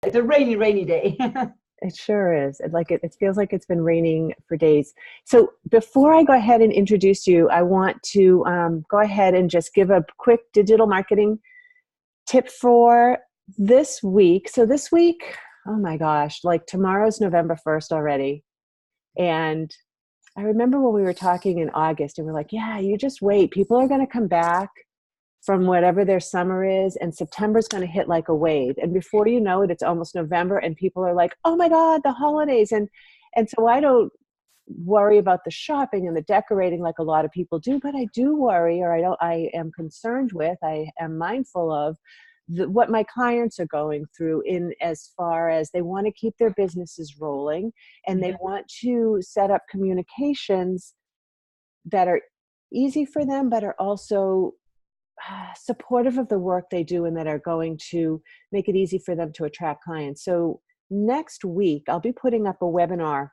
It's a rainy, rainy day. It sure is. It feels like it's been raining for days. So before I go ahead and introduce you, I want to go ahead and just give a quick digital marketing tip for this week. So this week, oh my gosh, like tomorrow's November 1st already. And I remember when we were talking in August and we're like, yeah, you just wait. People are going to come back from whatever their summer is, and September's going to hit like a wave. And before you know it, it's almost November and people are like, oh my God, the holidays. And so I don't worry about the shopping and the decorating like a lot of people do, but I do worry, or I am concerned with, I am mindful of what my clients are going through in as far as they want to keep their businesses rolling and they want to set up communications that are easy for them, but are also supportive of the work they do and that are going to make it easy for them to attract clients. So next week, I'll be putting up a webinar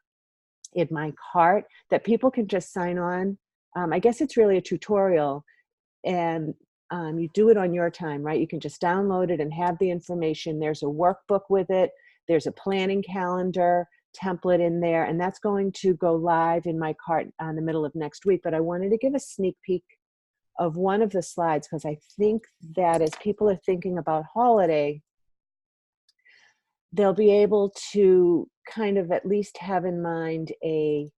in my cart that people can just sign on. I guess it's really a tutorial, and you do it on your time, right? You can just download it and have the information. There's a workbook with it. There's a planning calendar template in there, and that's going to go live in my cart in the middle of next week. But I wanted to give a sneak peek of one of the slides because I think that as people are thinking about holiday, they'll be able to kind of at least have in mind a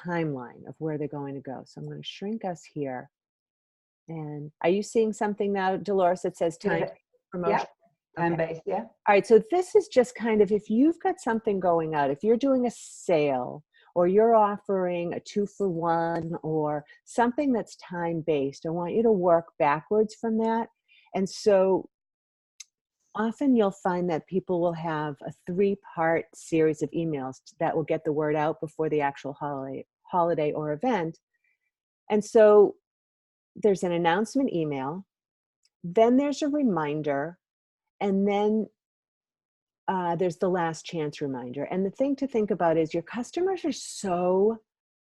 timeline of where they're going to go. So I'm going to shrink us here. And are you seeing something now, Dolores, that says time promotion? Yeah, time-based, yeah. All right, so this is just kind of, if you've got something going out, if you're doing a sale, or you're offering a 2-for-1 or something that's time-based, I want you to work backwards from that. And so often you'll find that people will have a 3-part series of emails that will get the word out before the actual holiday or event. And so there's an announcement email, then there's a reminder, and then there's the last chance reminder. And the thing to think about is your customers are so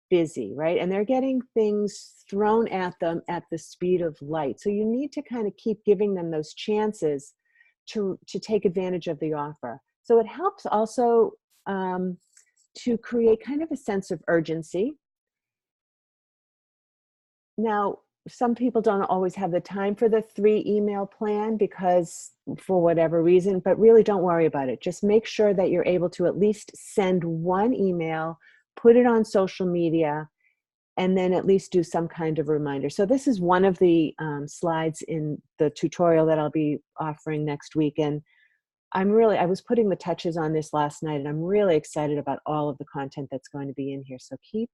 busy, right? And they're getting things thrown at them at the speed of light. So you need to kind of keep giving them those chances to take advantage of the offer. So it helps also to create kind of a sense of urgency. Now, some people don't always have the time for the 3-email plan because for whatever reason, but really don't worry about it. Just make sure that you're able to at least send 1 email, put it on social media, and then at least do some kind of reminder. So this is one of the slides in the tutorial that I'll be offering next week. And I was putting the touches on this last night, and I'm really excited about all of the content that's going to be in here. So keep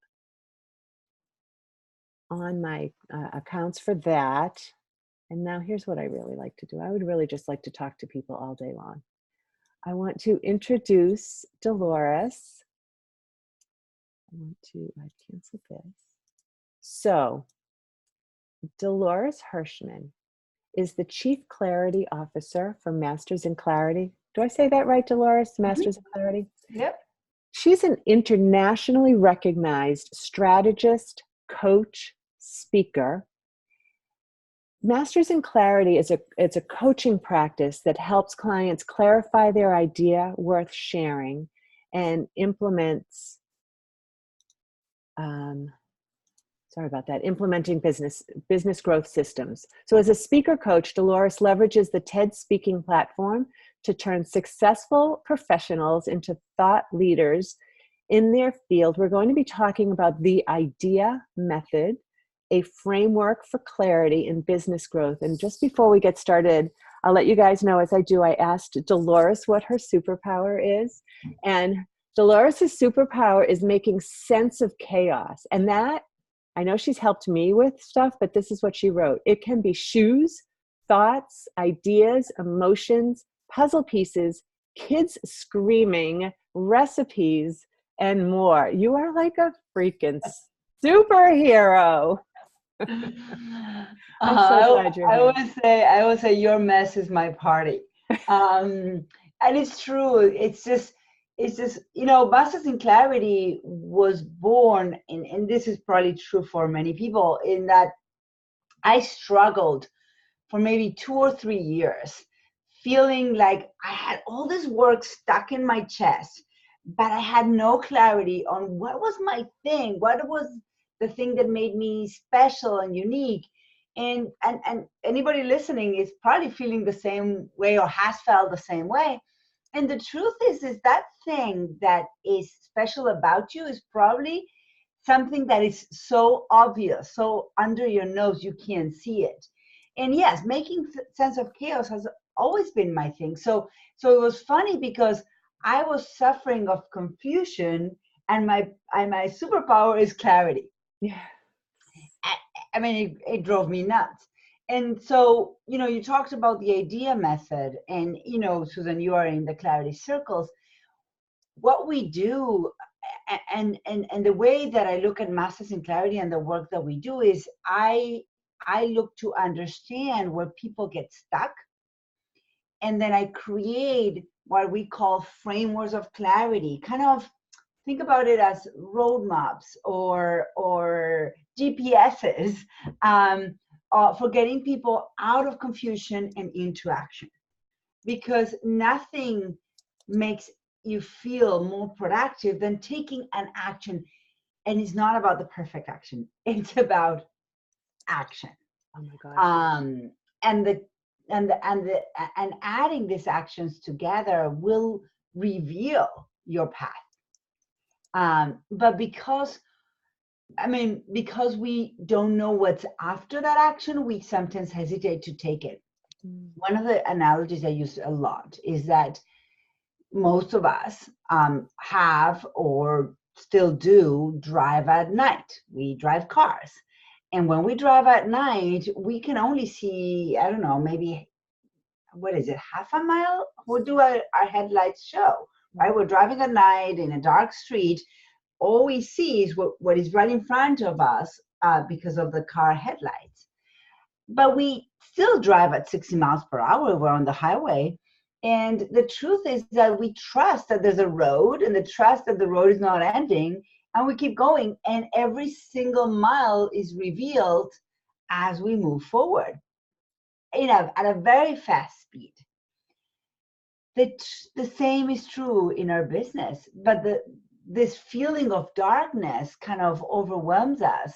on my accounts for that. And now here's what I really like to do. I would really just like to talk to people all day long. I want to introduce Dolores. I cancel this. So Dolores Hirschmann is the Chief Clarity Officer for Masters in Clarity. Do I say that right, Dolores? Masters in Clarity? Yep. She's an internationally recognized strategist, coach, speaker. Masters in Clarity is a coaching practice that helps clients clarify their idea worth sharing and implements, implementing business growth systems. So as a speaker coach, Dolores leverages the TED speaking platform to turn successful professionals into thought leaders in their field. We're going to be talking about the IDEA method, a framework for clarity in business growth. And just before we get started, I'll let you guys know, as I do, I asked Dolores what her superpower is. And Dolores' superpower is making sense of chaos. And that, I know she's helped me with stuff, but this is what she wrote. It can be shoes, thoughts, ideas, emotions, puzzle pieces, kids screaming, recipes, and more. You are like a freaking superhero. I'm so glad you're here. I always say your mess is my party. And it's true. It's just, Masters in Clarity was born, and this is probably true for many people, in that I struggled for maybe 2 or 3 years feeling like I had all this work stuck in my chest, but I had no clarity on what was my thing, what was the thing that made me special and unique. And anybody listening is probably feeling the same way or has felt the same way. And the truth is that thing that is special about you is probably something that is so obvious, so under your nose, you can't see it. And yes, making sense of chaos has always been my thing. So it was funny because I was suffering of confusion, and my superpower is clarity. Yeah. I mean, it drove me nuts. And so, you talked about the idea method, and, Susan, you are in the clarity circles. What we do, and the way that I look at Masters in Clarity and the work that we do is I look to understand where people get stuck, and then I create what we call frameworks of clarity. Kind of think about it as roadmaps or GPSs, for getting people out of confusion and into action. Because nothing makes you feel more productive than taking an action. And it's not about the perfect action, it's about action. Oh my gosh. And the and adding these actions together will reveal your path. But because we don't know what's after that action, we sometimes hesitate to take it. One of the analogies I use a lot is that most of us have or still do drive at night. We drive cars. And when we drive at night, we can only see, I don't know, maybe, what is it, half a mile? What do our headlights show? Right? We're driving at night in a dark street. All we see is what is right in front of us because of the car headlights. But we still drive at 60 miles per hour. We're on the highway. And the truth is that we trust that there's a road, and the trust that the road is not ending, and we keep going. And every single mile is revealed as we move forward, at a very fast speed. The same is true in our business, but this feeling of darkness kind of overwhelms us,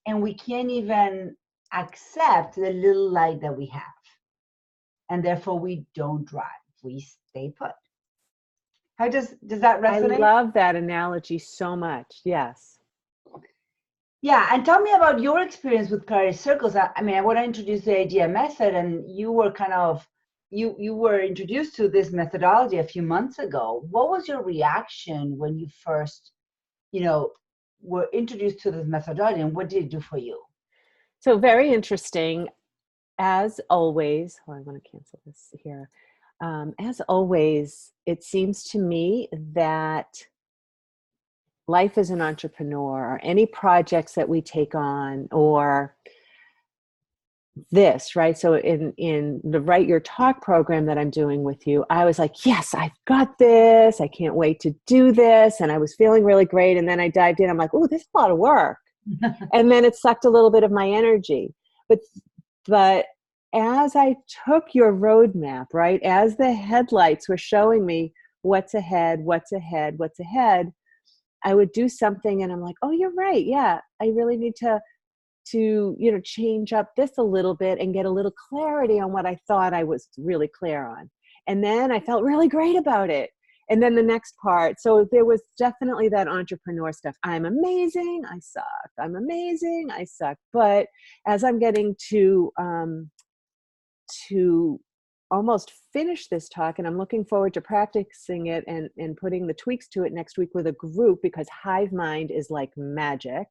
and we can't even accept the little light that we have. And therefore we don't drive, we stay put. How does that resonate? I love that analogy so much. Yes. Yeah, and tell me about your experience with clarity circles. I want to introduce the idea method, and you were you were introduced to this methodology a few months ago. What was your reaction when you first, were introduced to this methodology, and what did it do for you? So very interesting. As always, I want to cancel this here. As always, it seems to me that life as an entrepreneur, or any projects that we take on, or this, right? So in the Write Your Talk program that I'm doing with you, I was like, yes, I've got this. I can't wait to do this. And I was feeling really great. And then I dived in. I'm like, oh, this is a lot of work. And then it sucked a little bit of my energy. But as I took your roadmap, right, as the headlights were showing me what's ahead, I would do something and I'm like, oh, you're right. Yeah, I really need to change up this a little bit and get a little clarity on what I thought I was really clear on. And then I felt really great about it. And then the next part, so there was definitely that entrepreneur stuff. I'm amazing, I suck. I'm amazing, I suck. But as I'm getting to almost finish this talk, and I'm looking forward to practicing it and putting the tweaks to it next week with a group, because hive mind is like magic.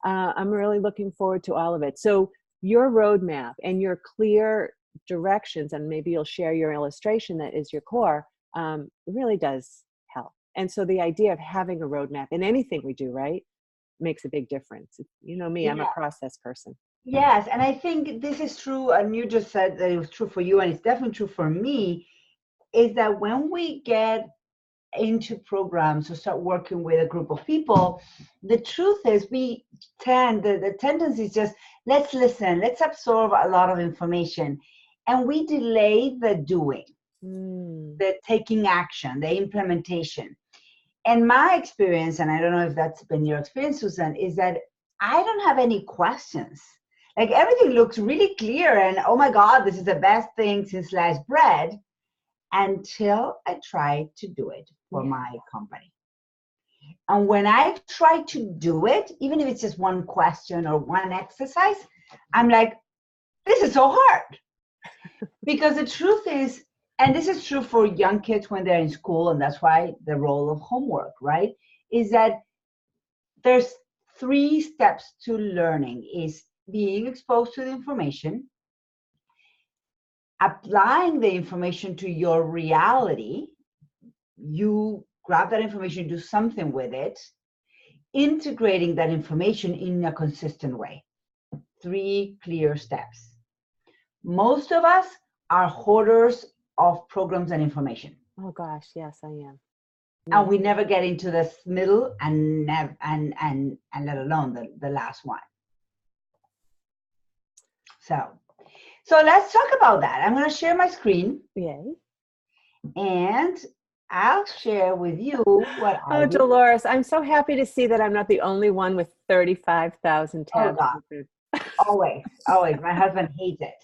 I'm really looking forward to all of it. So your roadmap and your clear directions, and maybe you'll share your illustration that is your core, really does help. And so the idea of having a roadmap in anything we do, right, makes a big difference. You know me, I'm a process person. Yes, and I think this is true, and you just said that it was true for you, and it's definitely true for me, is that when we get into programs or start working with a group of people, the truth is the tendency is just, let's listen, let's absorb a lot of information. and we delay the doing, Mm. the taking action, the implementation. And my experience, and I don't know if that's been your experience, Susan, is that I don't have any questions. Like everything looks really clear, and oh my God, this is the best thing since sliced bread, until I try to do it for my company. And when I try to do it, even if it's just one question or one exercise, I'm like, this is so hard. Because the truth is, and this is true for young kids when they're in school, and that's why the role of homework, right, is that there's 3 steps to learning: is being exposed to the information, applying the information to your reality, you grab that information, do something with it, integrating that information in a consistent way. 3 clear steps. Most of us are hoarders of programs and information. Oh gosh, yes, I am. And we never get into this middle, and let alone the last one. So let's talk about that. I'm going to share my screen. Yay. And I'll share with you what I do. Dolores, I'm so happy to see that I'm not the only one with 35,000 tabs. Oh God. Always. My husband hates it.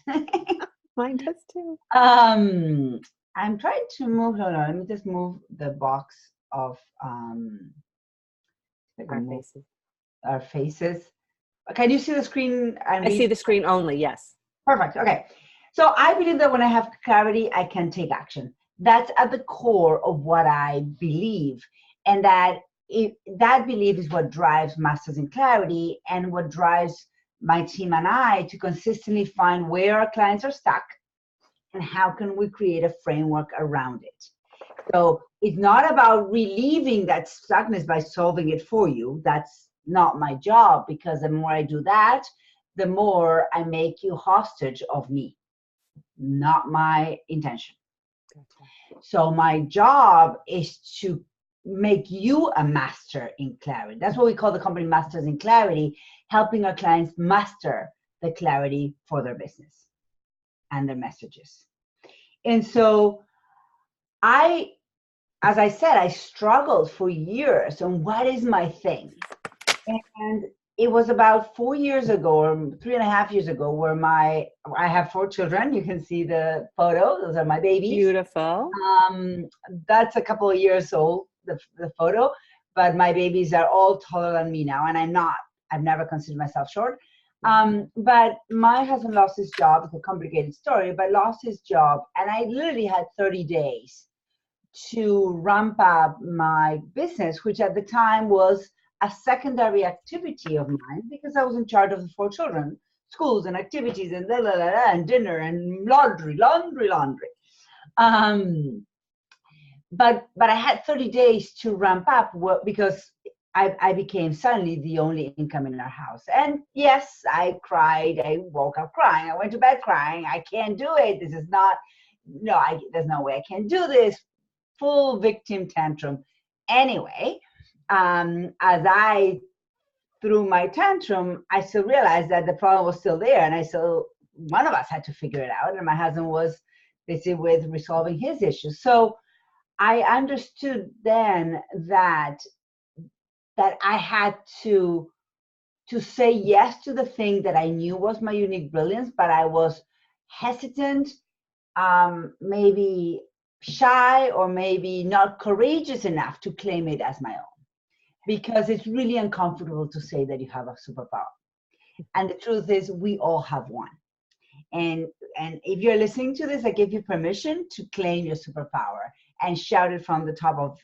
Mine does too. I'm trying to move. Hold on. Let me just move the box of our faces. Can you see the screen? I see the screen only. Yes. Perfect. Okay. So I believe that when I have clarity, I can take action. That's at the core of what I believe, and that belief is what drives Masters in Clarity, and what drives my team and I to consistently find where our clients are stuck and how can we create a framework around it. So it's not about relieving that stuckness by solving it for you. That's not my job, because the more I do that, the more I make you hostage of me. Not my intention. Gotcha. So my job is to make you a master in clarity. That's what we call the company Masters in Clarity, helping our clients master the clarity for their business and their messages. And so as I said, I struggled for years on what is my thing. And it was about 4 years ago, or 3.5 years ago, where I have 4 children. You can see the photo. Those are my babies. Beautiful. That's a couple of years old, the photo. But my babies are all taller than me now, and I've never considered myself short. But my husband lost his job. It's a complicated story, but lost his job. And I literally had 30 days to ramp up my business, which at the time was a secondary activity of mine, because I was in charge of the 4 children, schools and activities and and dinner and laundry. But I had 30 days to ramp up because I became suddenly the only income in our house. And yes, I cried. I woke up crying. I went to bed crying. I can't do it. This is not, there's no way I can do this. Full victim tantrum. Anyway, as I threw my tantrum, I still realized that the problem was still there, and one of us had to figure it out, and my husband was busy with resolving his issues. So I understood then that I had to say yes to the thing that I knew was my unique brilliance, but I was hesitant, maybe shy, or maybe not courageous enough to claim it as my own, because it's really uncomfortable to say that you have a superpower. And the truth is, we all have one. And if you're listening to this, I give you permission to claim your superpower and shout it from the top of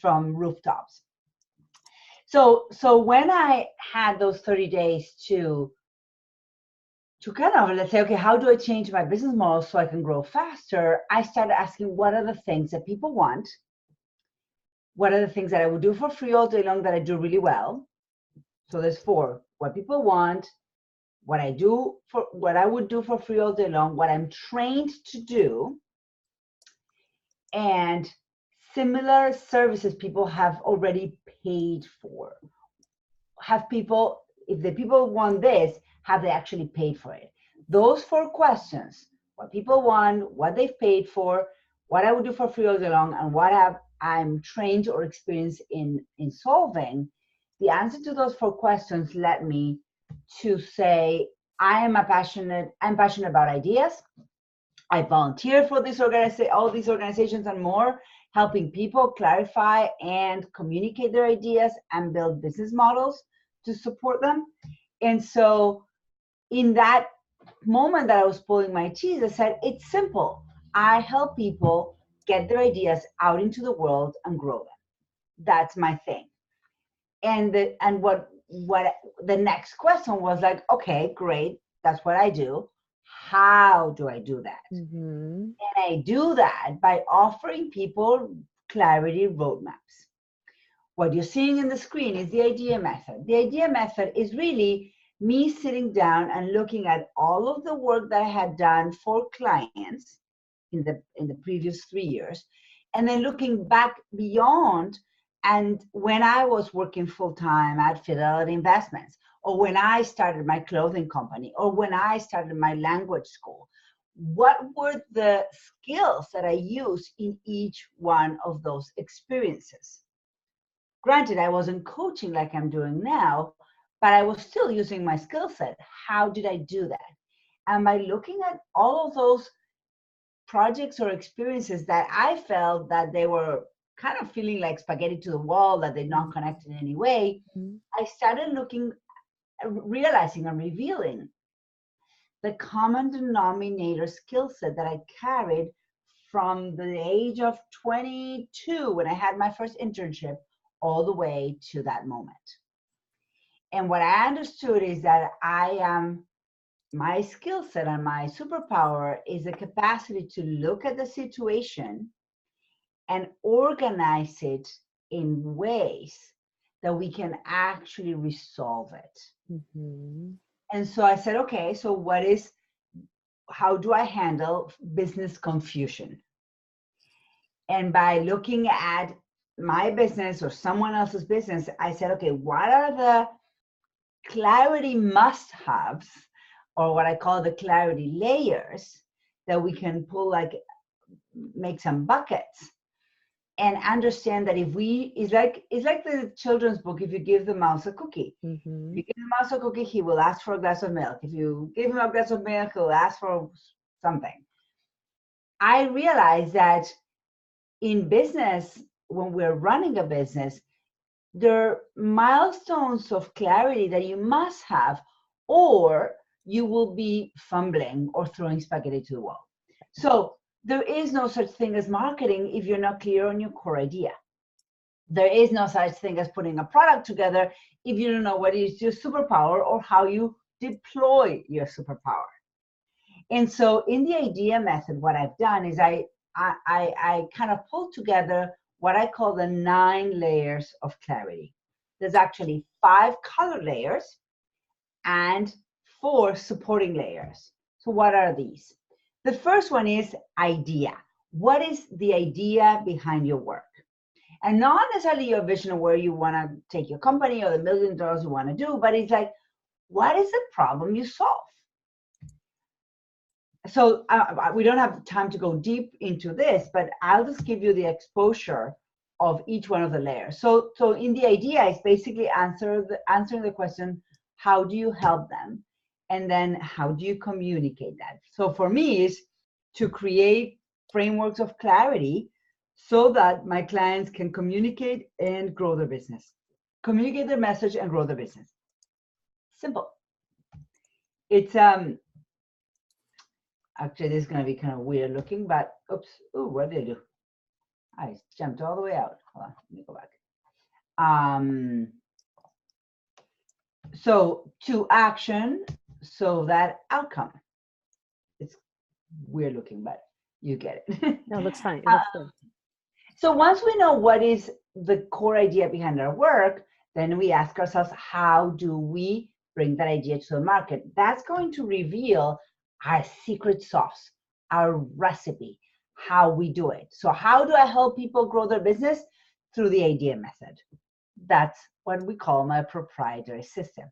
from rooftops. So when I had those 30 days to kind of, let's say, okay, how do I change my business model so I can grow faster? I started asking, what are the things that people want? What are the things that I would do for free all day long that I do really well? So there's 4: what people want, what I would do for free all day long, what I'm trained to do, and similar services people have already paid for. If the people want this, have they actually paid for it? Those 4 questions what people want, what they've paid for, what I would do for free all day long, and what I'm trained or experienced in solving, the answer to those 4 questions led me to say, I'm passionate about ideas. I volunteer for all these organizations and more, helping people clarify and communicate their ideas and build business models to support them. And so in that moment that I was pulling my teeth, I said, it's simple. I help people get their ideas out into the world and grow them. That's my thing. And what the next question was like, okay, great, that's what I do. How do I do that? And I do that by offering people clarity roadmaps. What you're seeing in the screen is the idea method. The idea method is really me sitting down and looking at all of the work that I had done for clients in the previous 3 years, and then looking back beyond, and when I was working full-time at Fidelity Investments, or when I started my clothing company, or when I started my language school, what were the skills that I used in each one of those experiences? Granted, I wasn't coaching like I'm doing now, but I was still using my skill set. How did I do that? And by looking at all of those projects or experiences that I felt that they were kind of feeling like spaghetti to the wall, that they're not connected in any way, I started realizing and revealing the common denominator skill set that I carried from the age of 22 when I had my first internship all the way to that moment. And what I understood is that my skill set and my superpower is the capacity to look at the situation and organize it in ways that we can actually resolve it. And so I said, okay, so how do I handle business confusion? And by looking at my business or someone else's business, I said, okay, what are the clarity must-haves, or what I call the clarity layers, that we can make some buckets and understand that it's like the children's book. If you give the mouse a cookie, if you give the mouse a cookie, he will ask for a glass of milk. If you give him a glass of milk, he'll ask for something. I realized that in business, when we're running a business, there are milestones of clarity that you must have, or you will be fumbling or throwing spaghetti to the wall. So there is no such thing as marketing if you're not clear on your core idea. There is no such thing as putting a product together if you don't know what is your superpower or how you deploy your superpower. And so in the idea method, what I've done is I kind of pulled together what I call the 9 layers of clarity. There's actually 5 color layers and 4 supporting layers. So what are these? The first one is idea. What is the idea behind your work? And not necessarily your vision of where you want to take your company or the $1 million you want to do, but it's like, what is the problem you solve? So we don't have time to go deep into this, but I'll just give you the exposure of each one of the layers. So in the idea, it's basically answering the question, how do you help them? And then how do you communicate that? So for me, is to create frameworks of clarity so that my clients can communicate and grow their business. Communicate their message and grow their business. Simple. It's actually, this is going to be kind of weird looking, but oops. Ooh, what did I do? I jumped all the way out. Hold on, let me go back. So to action, so that outcome. It's weird looking, but you get it. No, it looks fine. It looks good. So once we know what is the core idea behind our work, then we ask ourselves, how do we bring that idea to the market? That's going to reveal our secret sauce, our recipe, how we do it. So how do I help people grow their business? Through the idea method. That's what we call my proprietary system.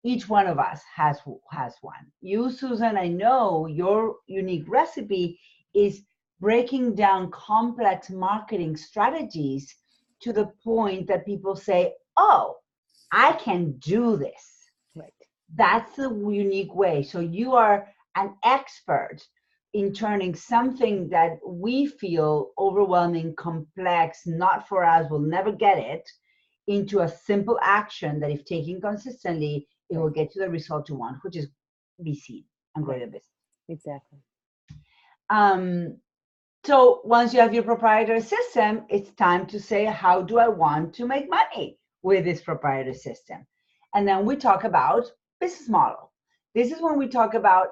Each one of us has one. You, Susan, I know your unique recipe is breaking down complex marketing strategies to the point that people say, oh, I can do this. Right. That's the unique way. So you are an expert in turning something that we feel overwhelming, complex, not for us, we'll never get it, into a simple action that if taken consistently, it will get you the result you want, which is be seen and grow your business. Exactly. So once you have your proprietary system, it's time to say, how do I want to make money with this proprietary system? And then we talk about business model. This is when we talk about,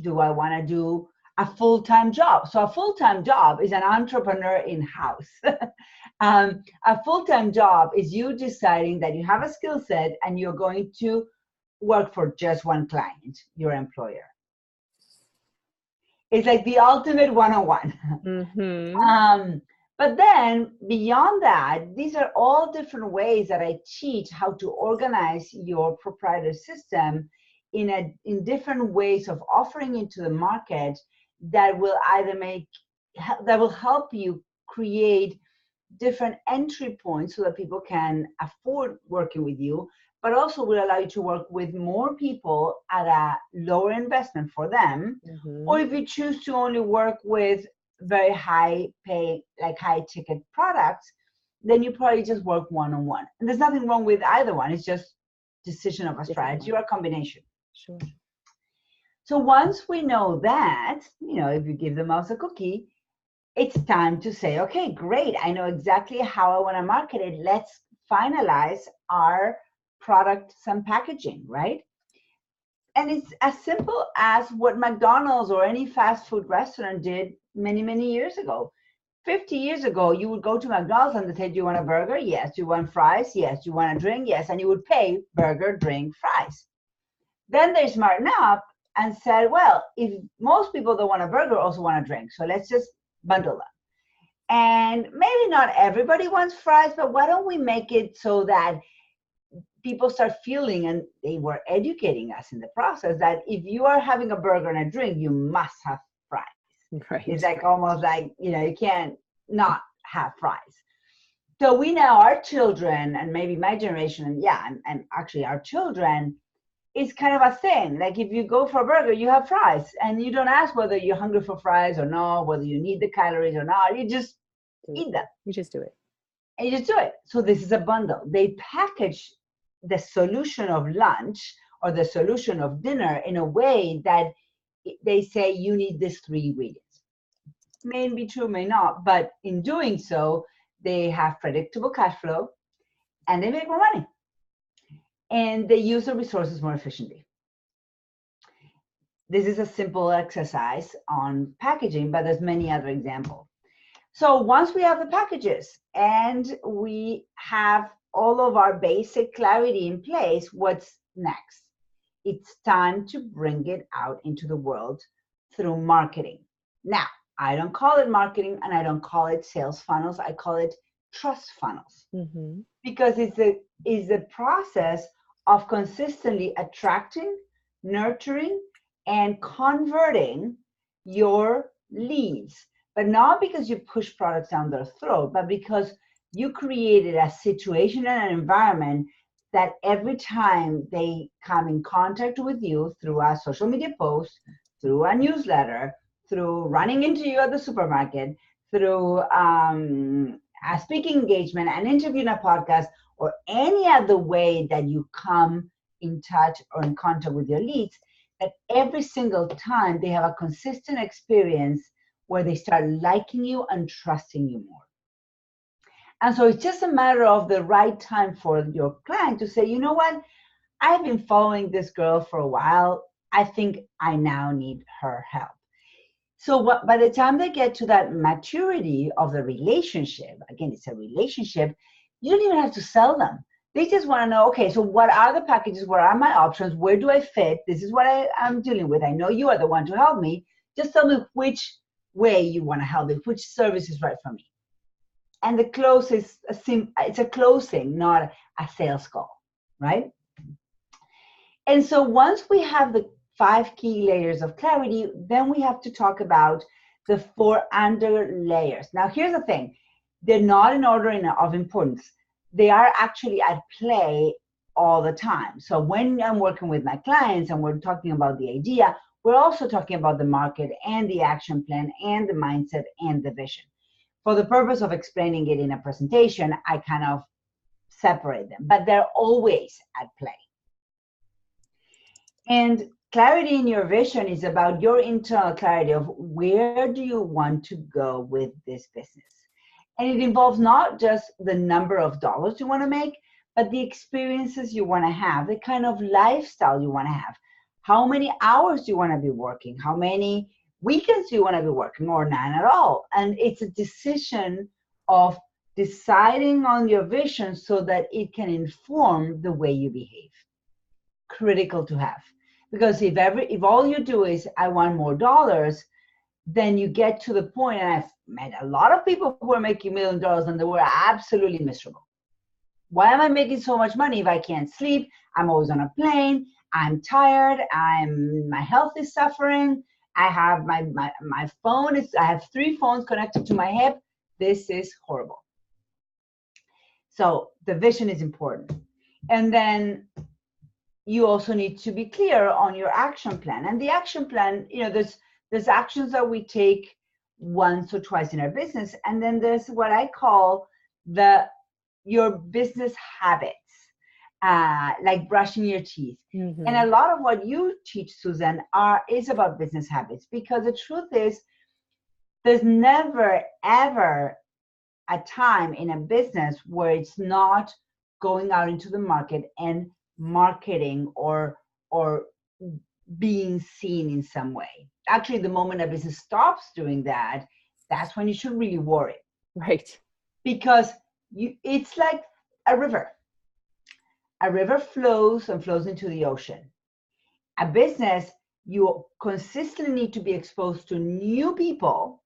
do I want to do a full-time job? So a full-time job is an entrepreneur in-house. A full-time job is you deciding that you have a skill set and you're going to work for just one client, your employer. It's like the ultimate one-on-one. Mm-hmm. But then beyond that, these are all different ways that I teach how to organize your proprietary system in different ways of offering into the market that will help you create different entry points so that people can afford working with you, but also will allow you to work with more people at a lower investment for them. Mm-hmm. Or if you choose to only work with very high pay, like high ticket products, then you probably just work one-on-one. And there's nothing wrong with either one. It's just decision of a strategy or a combination. Sure. So once we know that, if you give the mouse a cookie, it's time to say, okay, great. I know exactly how I want to market it. Let's finalize our products and packaging, right? And it's as simple as what McDonald's or any fast food restaurant did many, many years ago. 50 years ago, you would go to McDonald's and they say, do you want a burger? Yes. Do you want fries? Yes. Do you want a drink? Yes. And you would pay burger, drink, fries. Then they smartened up and said, well, if most people don't want a burger, also want a drink. So let's just bundle them. And maybe not everybody wants fries, but why don't we make it so that people start feeling, and they were educating us in the process, that if you are having a burger and a drink, you must have fries. Right. It's like almost like, you can't not have fries. So we know our children, and maybe my generation, and actually our children, it's kind of a thing. Like if you go for a burger, you have fries, and you don't ask whether you're hungry for fries or not, whether you need the calories or not. You just eat them. You just do it. And you just do it. So this is a bundle. They package the solution of lunch or the solution of dinner in a way that they say you need these 3 ingredients. May be true, may not, but in doing so, they have predictable cash flow and they make more money. And they use the resources more efficiently. This is a simple exercise on packaging, but there's many other examples. So once we have the packages and we have all of our basic clarity in place, what's next? It's time to bring it out into the world through marketing. Now, I don't call it marketing and I don't call it sales funnels. I call it trust funnels. Mm-hmm. Because it's the process of consistently attracting, nurturing, and converting your leads. But not because you push products down their throat, but because you created a situation and an environment that every time they come in contact with you through a social media post, through a newsletter, through running into you at the supermarket, through a speaking engagement, an interview in a podcast, or any other way that you come in touch or in contact with your leads, that every single time they have a consistent experience where they start liking you and trusting you more. And so it's just a matter of the right time for your client to say, you know what, I've been following this girl for a while. I think I now need her help. So by the time they get to that maturity of the relationship, again, it's a relationship, you don't even have to sell them. They just want to know, okay, so what are the packages? What are my options? Where do I fit? This is what I'm dealing with. I know you are the one to help me. Just tell me which way you want to help me, which service is right for me. And the close is it's a closing, not a sales call, right? And so once we have the 5 key layers of clarity, then we have to talk about the 4 under layers. Now, here's the thing. They're not in order of importance. They are actually at play all the time. So when I'm working with my clients and we're talking about the idea, we're also talking about the market and the action plan and the mindset and the vision. For the purpose of explaining it in a presentation, I kind of separate them, but they're always at play. And clarity in your vision is about your internal clarity of where do you want to go with this business. And it involves not just the number of dollars you want to make, but the experiences you want to have, the kind of lifestyle you want to have. How many hours do you want to be working? How many weekends do you want to be working, or none at all? And it's a decision of deciding on your vision so that it can inform the way you behave. Critical to have. Because if all you do is, I want more dollars, then you get to the point, and I've met a lot of people who are making $1 million and they were absolutely miserable. Why am I making so much money if I can't sleep? I'm always on a plane. I'm tired. My health is suffering. I have my phone I have 3 phones connected to my hip. This is horrible. So the vision is important. And then you also need to be clear on your action plan. And the action plan, there's actions that we take once or twice in our business. And then there's what I call your business habits, like brushing your teeth. Mm-hmm. And a lot of what you teach, Susan, is about business habits, because the truth is there's never, ever a time in a business where it's not going out into the market and marketing or being seen in some way. Actually, the moment a business stops doing that, that's when you should really worry. Right. Because it's like a river. A river flows and flows into the ocean. A business, you consistently need to be exposed to new people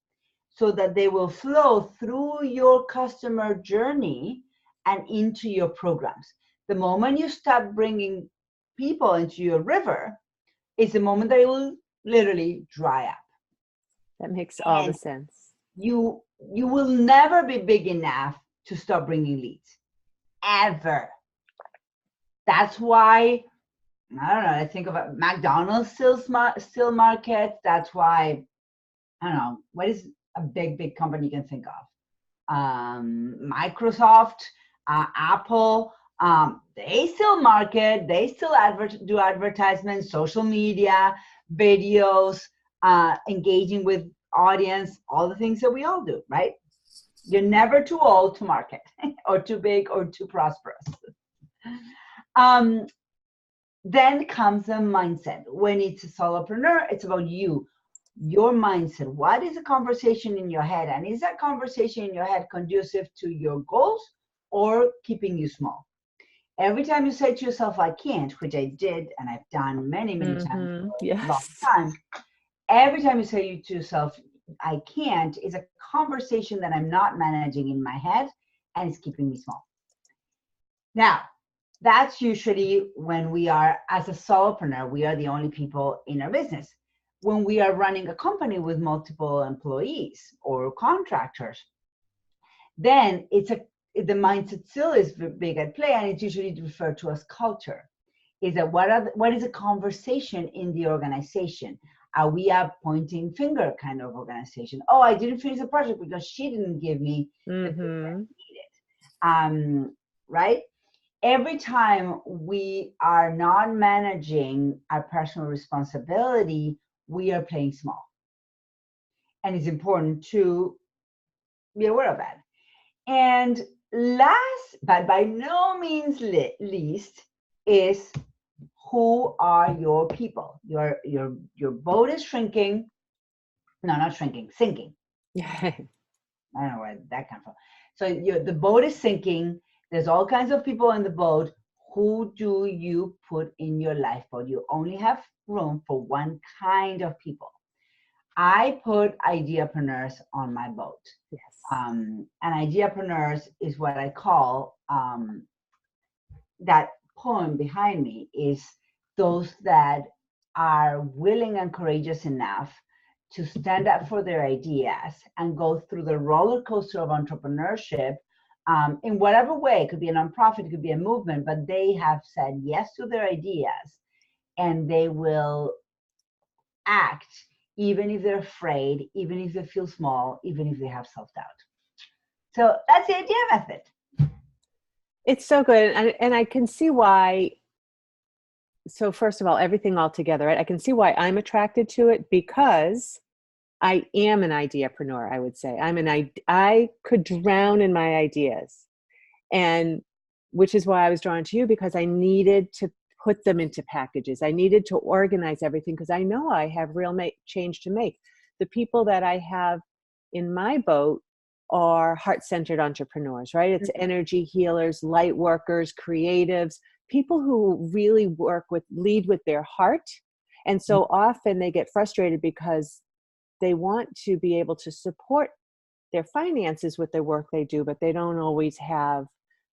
so that they will flow through your customer journey and into your programs. The moment you start bringing people into your river, is the moment that it will literally dry up. That makes all the sense. You will never be big enough to stop bringing leads, ever. That's why, I don't know, I think about McDonald's still markets. That's why, I don't know, what is a big company you can think of? Microsoft, Apple, they still market, they still do advertisements, social media, videos, engaging with audience, all the things that we all do, right? You're never too old to market or too big or too prosperous. Then comes the mindset. When it's a solopreneur, it's about you, your mindset. What is a conversation in your head? And is that conversation in your head conducive to your goals or keeping you small? Every time you say to yourself, I can't, which I did, and I've done many times for a long time. Every time you say to yourself, I can't, is a conversation that I'm not managing in my head, and it's keeping me small. Now, that's usually when we are, as a solopreneur, we are the only people in our business. When we are running a company with multiple employees or contractors, then the mindset still is big at play, and it's usually referred to as culture. Is that what is a conversation in the organization? Are we a pointing finger kind of organization? Oh, I didn't finish the project because she didn't give me the thing I needed. Right? Every time we are not managing our personal responsibility, we are playing small. And it's important to be aware of that. And last, but by no means least, is who are your people? Your boat is shrinking. No, not shrinking, sinking. I don't know where that comes from. So the boat is sinking. There's all kinds of people in the boat. Who do you put in your lifeboat? You only have room for one kind of people. I put ideapreneurs on my boat. Yes. And ideapreneurs is what I call, that poem behind me is those that are willing and courageous enough to stand up for their ideas and go through the roller coaster of entrepreneurship in whatever way. It could be a nonprofit, it could be a movement, but they have said yes to their ideas, and they will act even if they're afraid, even if they feel small, even if they have self-doubt. So that's the idea method. It's so good. And I can see why. So first of all, everything all together, right? I can see why I'm attracted to it, because I am an ideapreneur, I would say. I could drown in my ideas. And which is why I was drawn to you, because I needed to put them into packages. I needed to organize everything, because I know I have real change to make. The people that I have in my boat are heart-centered entrepreneurs, right? It's energy healers, light workers, creatives, people who really lead with their heart. And so often they get frustrated because they want to be able to support their finances with the work they do, but they don't always have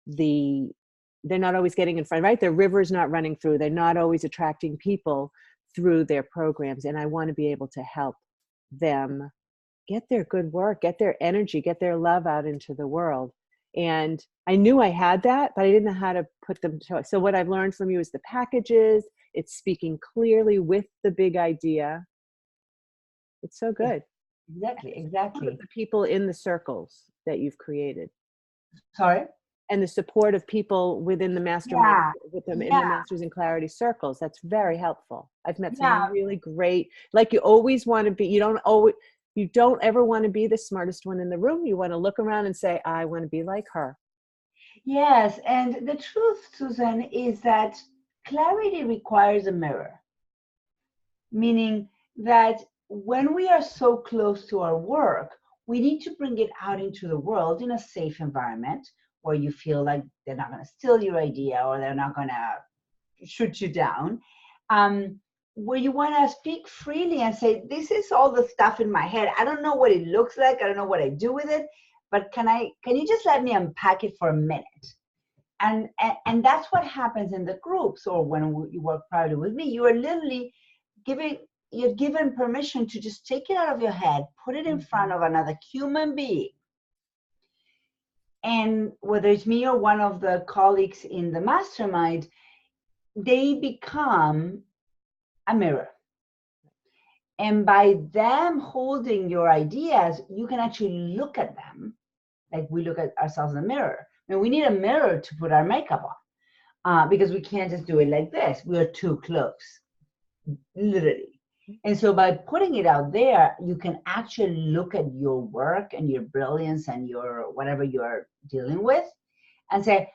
they're not always getting in front, right? Their river's not running through. They're not always attracting people through their programs. And I want to be able to help them get their good work, get their energy, get their love out into the world. And I knew I had that, but I didn't know how to put them to it. So what I've learned from you is the packages. It's speaking clearly with the big idea. It's so good. Exactly. The people in the circles that you've created. Sorry? And the support of people within the mastermind, with them in the Masters in Clarity circles. That's very helpful. I've met some really great, like you always want to be, you don't ever want to be the smartest one in the room. You want to look around and say, I want to be like her. Yes. And the truth, Susan, is that clarity requires a mirror. Meaning that when we are so close to our work, we need to bring it out into the world in a safe environment where you feel like they're not going to steal your idea or they're not going to shoot you down. Where you want to speak freely and say, this is all the stuff in my head. I don't know what it looks like. I don't know what I do with it, but can you just let me unpack it for a minute? And that's what happens in the groups, or when you work privately with me. You are literally you're given permission to just take it out of your head, put it in front of another human being. And whether it's me or one of the colleagues in the mastermind, they become a mirror. And by them holding your ideas, you can actually look at them like we look at ourselves in the mirror. I mean, we need a mirror to put our makeup on because we can't just do it like this. We are too close, literally. And so by putting it out there, you can actually look at your work and your brilliance and your whatever you're dealing with and say,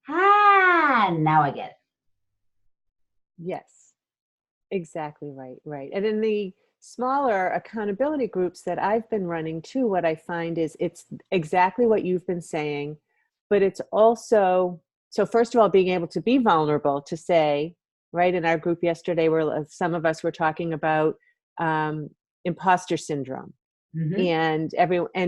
now I get it. Yes, exactly right. Right. And in the smaller accountability groups that I've been running too, what I find is it's exactly what you've been saying, but it's also, so first of all, being able to be vulnerable to say, right, in our group yesterday, where some of us were talking about imposter syndrome. And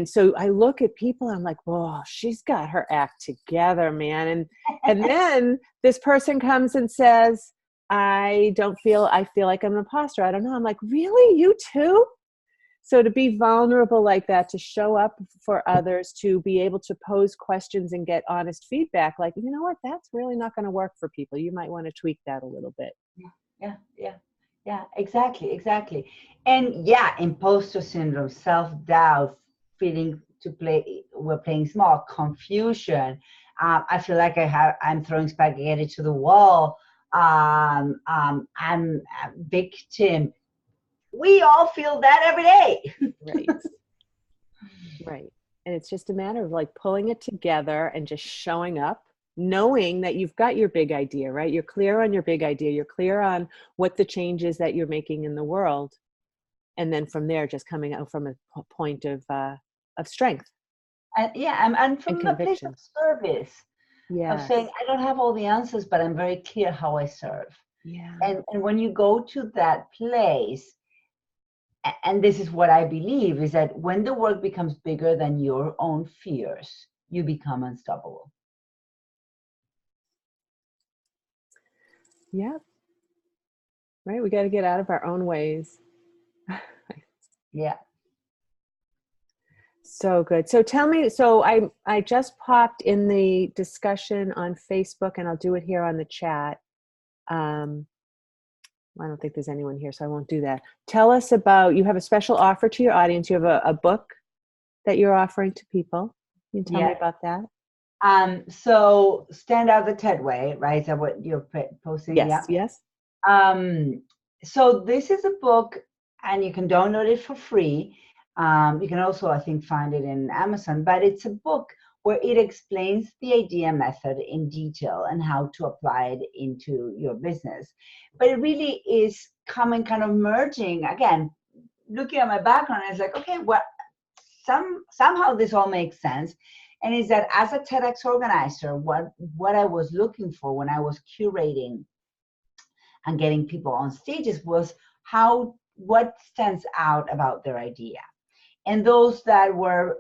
so I look at people, I'm like, whoa, she's got her act together, man. And then this person comes and says, I feel like I'm an imposter. I don't know. I'm like, really? You too? So to be vulnerable like that, to show up for others, to be able to pose questions and get honest feedback, like, you know what, that's really not going to work for people. You might want to tweak that a little bit. Yeah, exactly. And imposter syndrome, self-doubt, feeling we're playing small, confusion. I feel like I'm throwing spaghetti to the wall. I'm a victim. We all feel that every day. Right. And it's just a matter of like pulling it together and just showing up, knowing that you've got your big idea, right? You're clear on your big idea. You're clear on what the changes that you're making in the world. And then from there, just coming out from a point of strength. And from a place of service. Of saying, I don't have all the answers, but I'm very clear how I serve. And when you go to that place, and this is what I believe, is that when the work becomes bigger than your own fears, you become unstoppable. Yeah. right? We got to get out of our own ways. Yeah. So good. So tell me, so I just popped in the discussion on Facebook, and I'll do it here on the chat. I don't think there's anyone here, so I won't do that. Tell us about, you have a special offer to your audience. You have a book that you're offering to people. Can you tell me about that? So Stand Out the TED Way, right? Is that what you're posting? Yes, Yeah. yes. So this is a book, and you can download it for free. You can also, I think, find it in Amazon, but it's a book where it explains the idea method in detail and how to apply it into your business. But it really is coming kind of merging, again, looking at my background, it's like, okay, well, somehow this all makes sense. And is that as a TEDx organizer, what I was looking for when I was curating and getting people on stages was what stands out about their idea. And those that were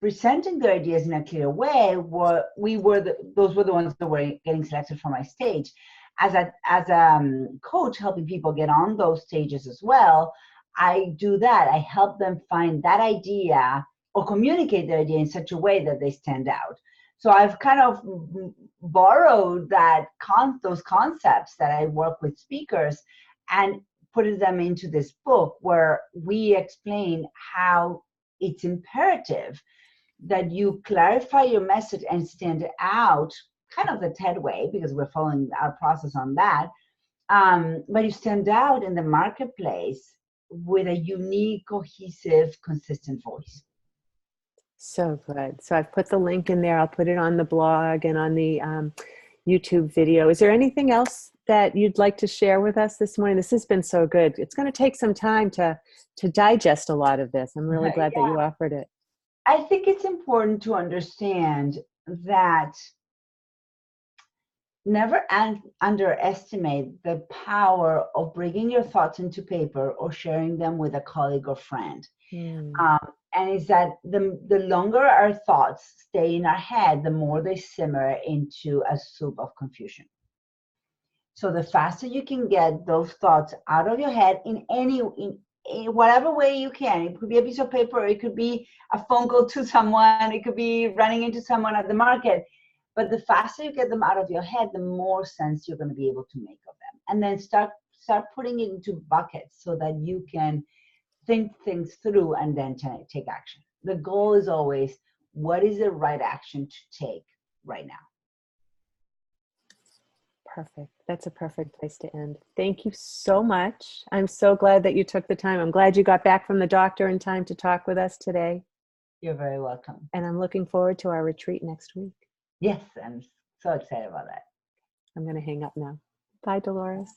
presenting their ideas in a clear way those were the ones that were getting selected for my stage. As a coach helping people get on those stages as well, I do that. I help them find that idea or communicate their idea in such a way that they stand out. So I've kind of borrowed those concepts that I work with speakers and put them into this book where we explain how it's imperative that you clarify your message and stand out, kind of the TED way, because we're following our process on that. But you stand out in the marketplace with a unique, cohesive, consistent voice. So good. So I've put the link in there. I'll put it on the blog and on the YouTube video. Is there anything else that you'd like to share with us this morning? This has been so good. It's going to take some time to digest a lot of this. I'm really glad that you offered it. I think it's important to understand that never underestimate the power of bringing your thoughts into paper or sharing them with a colleague or friend. And it's that the longer our thoughts stay in our head, the more they simmer into a soup of confusion. So the faster you can get those thoughts out of your head in whatever way you can. It could be a piece of paper, or it could be a phone call to someone, it could be running into someone at the market. But the faster you get them out of your head, the more sense you're going to be able to make of them. And then start putting it into buckets so that you can think things through and then take action. The goal is always, what is the right action to take right now? Perfect. That's a perfect place to end. Thank you so much. I'm so glad that you took the time. I'm glad you got back from the doctor in time to talk with us today. You're very welcome. And I'm looking forward to our retreat next week. Yes, I'm so excited about that. I'm going to hang up now. Bye, Dolores.